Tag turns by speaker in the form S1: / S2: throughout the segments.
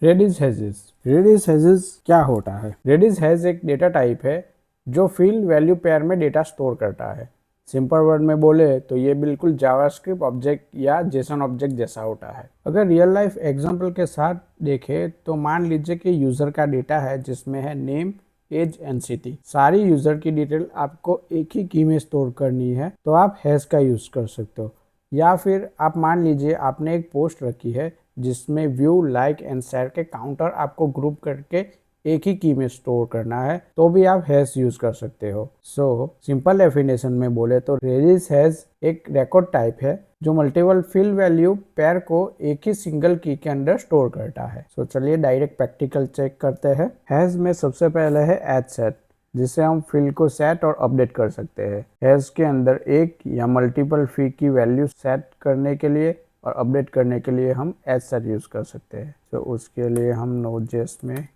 S1: Reddish hedges. Reddish hedges क्या होता है? रेडिस हेज एक डेटा टाइप है जो फील्ड वैल्यू पेयर में डेटा स्टोर करता है। सिंपल वर्ड में बोले तो ये बिल्कुल जावास्क्रिप्ट ऑब्जेक्ट या जेसन ऑब्जेक्ट जैसा होता है। अगर रियल लाइफ एग्जांपल के साथ देखें तो मान लीजिए कि यूजर का डेटा है जिसमें है नेम, एज एंड सिटी। सारी यूजर की डिटेल आपको एक ही की में स्टोर करनी है तो आप हैश का यूज कर सकते हो। या फिर आप मान लीजिए आपने एक पोस्ट रखी है जिसमें व्यू, लाइक एंड शेयर के काउंटर आपको ग्रुप करके एक ही की में स्टोर करना है तो भी आप हैश यूज कर सकते हो। सो सिंपल डेफिनेशन में बोले तो रेडिस हैश एक रिकॉर्ड टाइप है जो मल्टीपल फील्ड वैल्यू पेयर को एक ही सिंगल की के अंदर स्टोर करता है। सो चलिए डायरेक्ट प्रैक्टिकल चेक करते हैं। हैश में सबसे पहले है एज सेट, जिससे हम फील्ड को सेट और अपडेट कर सकते हैं। हैश के अंदर एक या मल्टीपल फी की वैल्यू सेट करने के लिए और अपडेट करने के लिए हम एज सेट यूज कर सकते हैं। तो उसके लिए हम नोड.जेएस में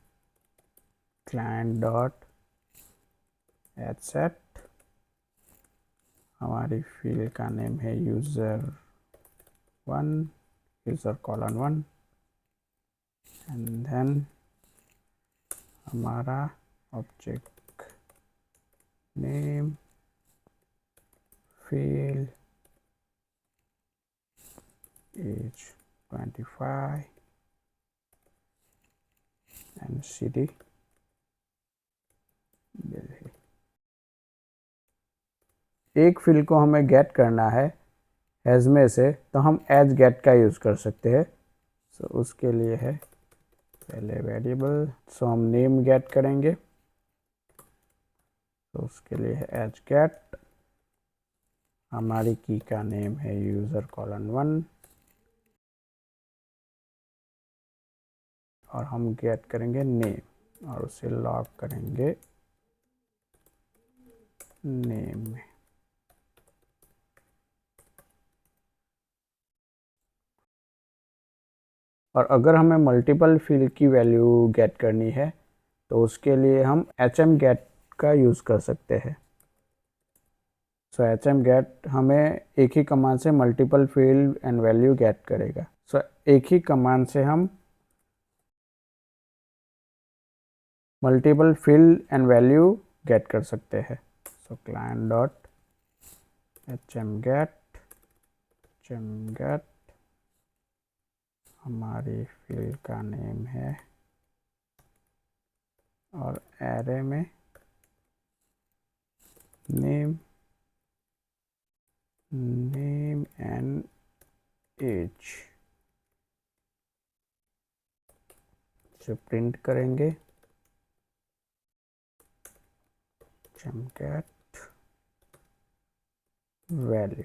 S1: क्लाइंट डॉट एज सेट, हमारी फील्ड का नेम है user 1, user colon 1, and then हमारा object name, field, age 25 and city Delhi. एक फील्ड को हमें गेट करना है एज में से तो हम एज गेट का यूज़ कर सकते हैं। सो उसके लिए है पहले वेरिएबल, सो हम नेम गेट करेंगे तो उसके लिए है एज गेट, हमारी की का नेम है यूज़र कॉलन 1 और हम गेट करेंगे नेम और उसे लॉग करेंगे नेम में। और अगर हमें मल्टीपल फील्ड की वैल्यू गेट करनी है तो उसके लिए हम एच गेट का यूज़ कर सकते हैं। सो गेट हमें एक ही कमांड से multiple field and value gate करेगा। सो एक ही कमांड से हम multiple field and value gate कर सकते हैं। सो क्लाइंट डॉट गेट, हमारी फील्ड का नेम है और एरे में नेम एंड एज से प्रिंट करेंगे गेट वैल्यू।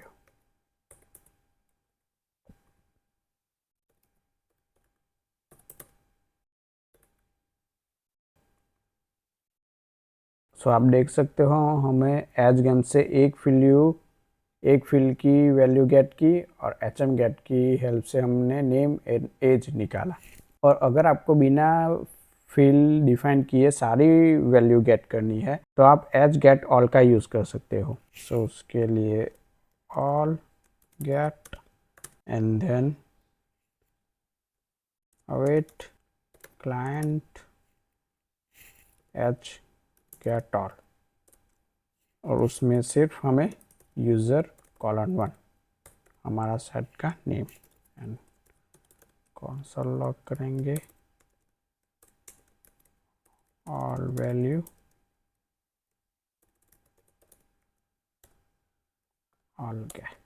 S1: सो आप देख सकते हो हमें एज गेम से एक फील्ड की वैल्यू गेट की और एच गेट की हेल्प से हमने नेम एंड एज निकाला। और अगर आपको बिना फील्ड डिफाइन किए सारी वैल्यू गेट करनी है तो आप एज गेट ऑल का यूज़ कर सकते हो। सो उसके लिए all get and then await client H get all और उसमें सिर्फ हमें यूज़र कॉलन 1 हमारा सेट का नेम एंड कंसोल लॉग करेंगे all value all get.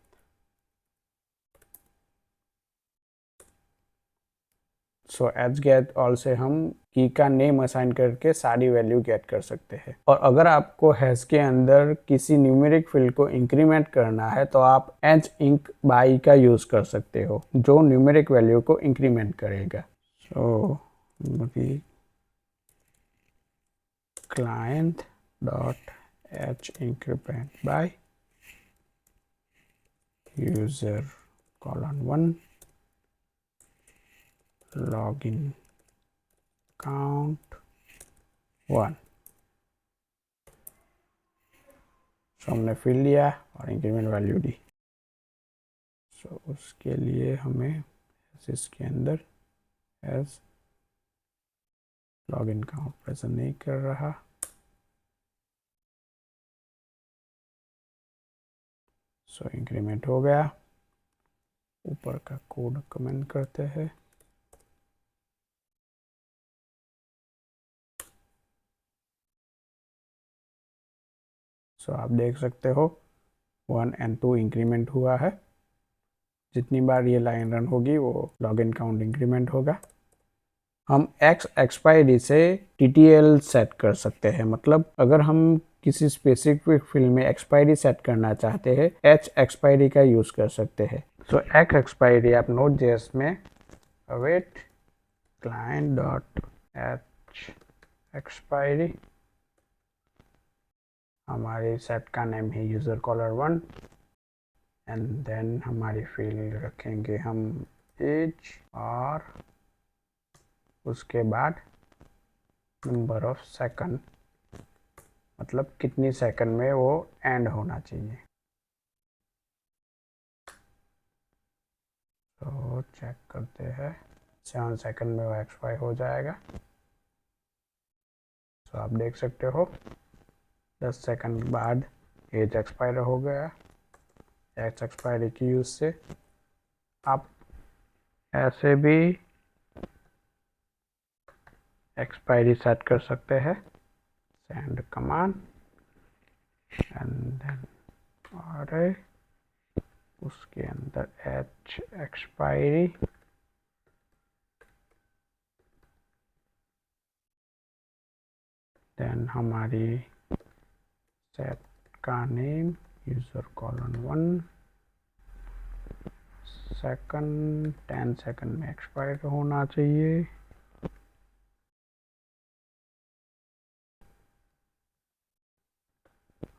S1: So H get all से हम की का नेम असाइन करके सारी वैल्यू गेट कर सकते हैं। और अगर आपको हैश के अंदर किसी न्यूमेरिक फील्ड को इंक्रीमेंट करना है तो आप एज इंक बाई का यूज़ कर सकते हो जो न्यूमेरिक वैल्यू को इंक्रीमेंट करेगा। सो client dot H increment by user colon 1 login count 1। सो हमने फिल लिया और इंक्रीमेंट वैल्यू दी। सो उसके लिए हमें इसके अंदर एज लॉगिन का ऑपरेशन नहीं कर रहा। सो इंक्रीमेंट हो गया। ऊपर का कोड कमेंट करते हैं। सो आप देख सकते हो 1 और 2 इंक्रीमेंट हुआ है। जितनी बार ये लाइन रन होगी वो लॉगिन काउंट इंक्रीमेंट होगा। हम x एक्सपायरी से TTL सेट कर सकते हैं, मतलब अगर हम किसी स्पेसिफिक फील्ड में एक्सपायरी सेट करना चाहते हैं h एक्सपायरी का यूज कर सकते हैं। सो x एक्सपायरी आप Node.js में await client dot h expiry, हमारे सेट का नेम है यूजर कॉलर 1 एंड देन हमारी फील्ड रखेंगे हम एज और उसके बाद नंबर ऑफ सेकंड, मतलब कितनी सेकंड में वो एंड होना चाहिए। तो चेक करते हैं 7 सेकंड में वो एक्सपायर हो जाएगा। तो आप देख सकते हो 10 सेकंड बाद एज एक्सपायर हो गया। एज एक्सपायरी की यूज से आप ऐसे भी एक्सपायरी सेट कर सकते हैं। सेंड कमांड एंड देन अरे उसके अंदर एच एक्सपायरी, देन हमारी सेट का name user colon 1 second 10 second में एक्सपायर होना चाहिए।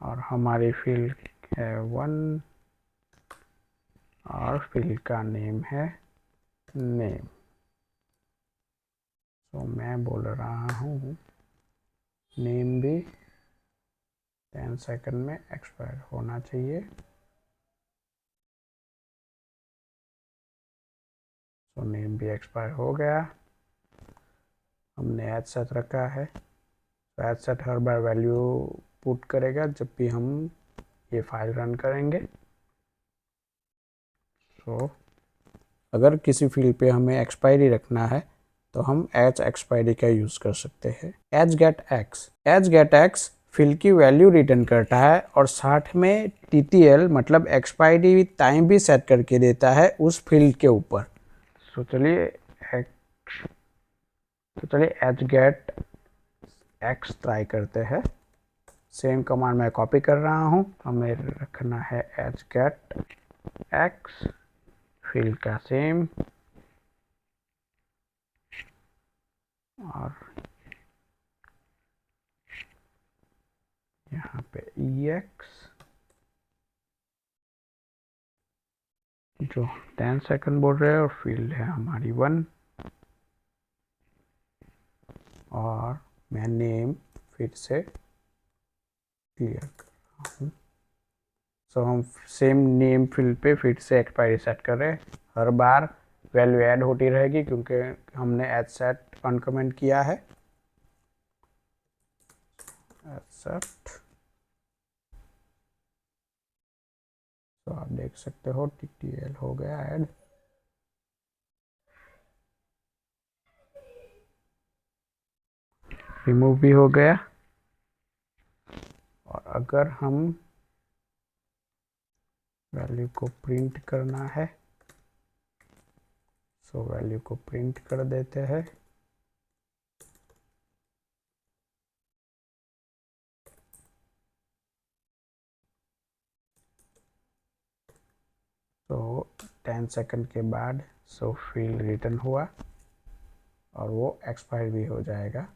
S1: और हमारी फील्ड है 1 और फील्ड का नेम है नेम। तो मैं बोल रहा हूँ नेम भी 10 सेकंड में एक्सपायर होना चाहिए। तो नेम भी एक्सपायर हो गया। हमने एज सेट रखा है, तो एज सेट हर बार वैल्यू पुट करेगा जब भी हम ये फाइल रन करेंगे। तो अगर किसी फील्ड पे हमें एक्सपायरी रखना है तो हम एज एक्सपायरी का यूज़ कर सकते हैं। एज गेट एक्स फील्ड की वैल्यू रिटर्न करता है और साथ में TTL मतलब एक्सपायरी टाइम भी सेट करके देता है उस फील्ड के ऊपर। तो चलिए एज गेट एक्स ट्राई करते हैं। सेम कमांड मैं कॉपी कर रहा हूँ। हमें रखना है एज गेट एक्स, फील्ड का सेम और यहाँ पे EX जो 10 सेकंड बोल रहे हैं और फील्ड है हमारी 1 और मैं नेम फिर से क्लियर कर रहा हूँ। सो हम सेम नेम फील्ड पे फिर से एक्सपायरी सेट कर रहे हैं। हर बार वैल्यू ऐड होती रहेगी क्योंकि हमने एज सेट अनकमेंट किया है। एज सेट तो आप देख सकते हो TTL हो गया ऐड। रिमूव भी हो गया। और अगर हम वैल्यू को प्रिंट करना है सो वैल्यू को प्रिंट कर देते हैं। तो 10 सेकंड के बाद सो फील्ड रिटर्न हुआ और वो एक्सपायर भी हो जाएगा।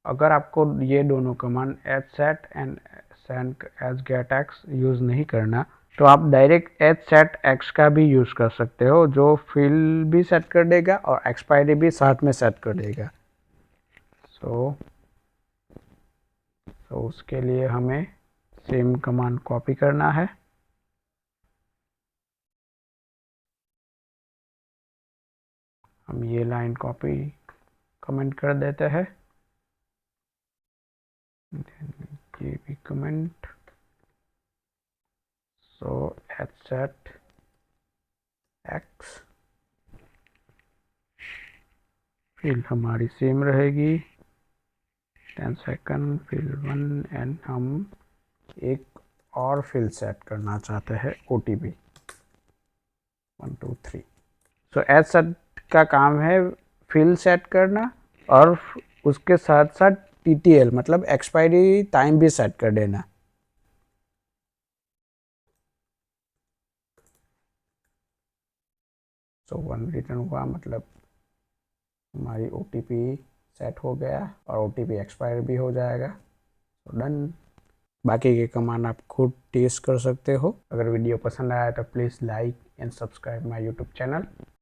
S1: अगर आपको ये दोनों command H set and send H get x use नहीं करना तो आप डायरेक्ट एज सेट एक्स का भी यूज़ कर सकते हो, जो फील्ड भी सेट कर देगा और एक्सपायरी भी साथ में सेट कर देगा। सो उसके लिए हमें सेम कमांड कॉपी करना है हम ये लाइन कॉपी कमेंट कर देते हैं, ये भी comment. So H x field हमारी सेम रहेगी 10 सेकंड फील्ड 1 एंड हम एक और फील्ड सेट करना चाहते हैं OTP 1 2 3। सो एच सेट का काम है फील्ड सेट करना और उसके साथ साथ TTL मतलब एक्सपायरी टाइम भी सेट कर देना। सो 1 रिटर्न हुआ मतलब हमारी OTP सेट हो गया और OTP एक्सपायर भी हो जाएगा। तो डन। बाकी के कमांड आप खुद टेस्ट कर सकते हो। अगर वीडियो पसंद आया तो please like and subscribe my YouTube channel.